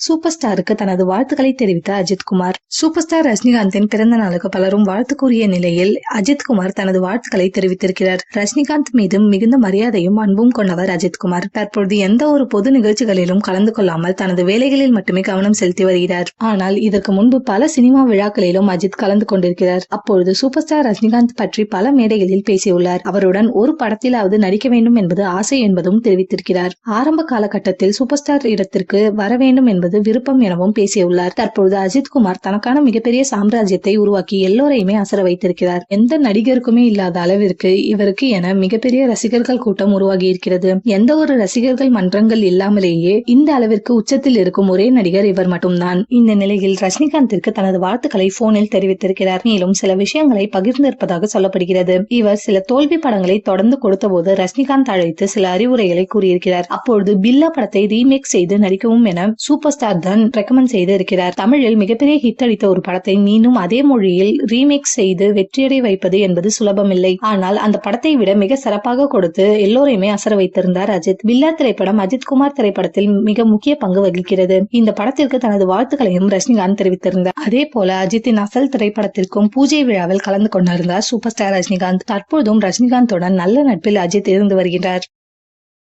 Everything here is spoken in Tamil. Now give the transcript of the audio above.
சூப்பர் ஸ்டாருக்கு தனது வாழ்த்துக்களை தெரிவித்த அஜித்குமார். சூப்பர் ஸ்டார் ரஜினிகாந்தின் பிறந்த நாளுக்கு பலரும் வாழ்த்து கூறிய நிலையில் அஜித்குமார் தனது வாழ்த்துக்களை தெரிவித்திருக்கிறார். ரஜினிகாந்த் மீது மிகுந்த மரியாதையும் அன்பும் கொண்டவர் அஜித்குமார். தற்பொழுது எந்த ஒரு பொது நிகழ்ச்சிகளிலும் கலந்து கொள்ளாமல் தனது வேலைகளில் மட்டுமே கவனம் செலுத்தி வருகிறார். ஆனால் இதற்கு முன்பு பல சினிமா விழாக்களிலும் அஜித் கலந்து கொண்டிருக்கிறார். அப்பொழுது சூப்பர் ஸ்டார் ரஜினிகாந்த் பற்றி பல மேடைகளில் பேசியுள்ளார். அவருடன் ஒரு படத்திலாவது நடிக்க வேண்டும் என்பது ஆசை என்பதும் தெரிவித்திருக்கிறார். ஆரம்ப காலகட்டத்தில் சூப்பர் ஸ்டார் இடத்திற்கு வர வேண்டும் என்பது விருப்பம் எனவும் பேசியுள்ளார். தற்பொழுது அஜித்குமார் தனக்கான மிகப்பெரிய சாம்ராஜ்யத்தை உருவாக்கி எல்லோரையுமே அசர வைத்திருக்கிறார். எந்த நடிகருக்குமே இல்லாத அளவிற்கு இவருக்கு என மிகப்பெரிய ரசிகர்கள் கூட்டம் உருவாகி இருக்கிறது. எந்த ஒரு ரசிகர்கள் மன்றங்கள் இல்லாமலேயே இந்த அளவிற்கு உச்சத்தில் இருக்கும் ஒரே நடிகர் இவர் மட்டும்தான். இந்த நிலையில் ரஜினிகாந்திற்கு தனது வாழ்த்துக்களை போனில் தெரிவித்திருக்கிறார். மேலும் சில விஷயங்களை பகிர்ந்திருப்பதாக சொல்லப்படுகிறது. இவர் சில தோல்வி படங்களை தொடர்ந்து கொடுத்த போது ரஜினிகாந்த் அழைத்து சில அறிவுரைகளை கூறியிருக்கிறார். அப்பொழுது பில்லா படத்தை ரீமேக் செய்து நடிக்கவும் என சூப்பர் ஸ்டார் தான் ரெக்கமெண்ட் செய்து இருக்கிறார். தமிழில் மிகப்பெரிய ஹிட் அடித்த ஒரு படத்தை மீண்டும் அதே மொழியில் ரீமேக் செய்து வெற்றியடை வைப்பது என்பது சுலபமில்லை. ஆனால் அந்த படத்தை விட மிக சிறப்பாக கொடுத்து எல்லோரையுமே அசர வைத்திருந்தார் அஜித். பில்லா திரைப்படம் அஜித்குமார் திரைப்படத்தில் மிக முக்கிய பங்கு வகிக்கிறது. இந்த படத்திற்கு தனது வாழ்த்துக்களையும் ரஜினிகாந்த் தெரிவித்திருந்தார். அதே போல அஜித்தின் அசல் திரைப்படத்திற்கும் பூஜை விழாவில் கலந்து கொண்டிருந்தார் சூப்பர் ஸ்டார் ரஜினிகாந்த். தற்போதும் ரஜினிகாந்துடன் நல்ல நட்பில் அஜித் இருந்து வருகிறார்.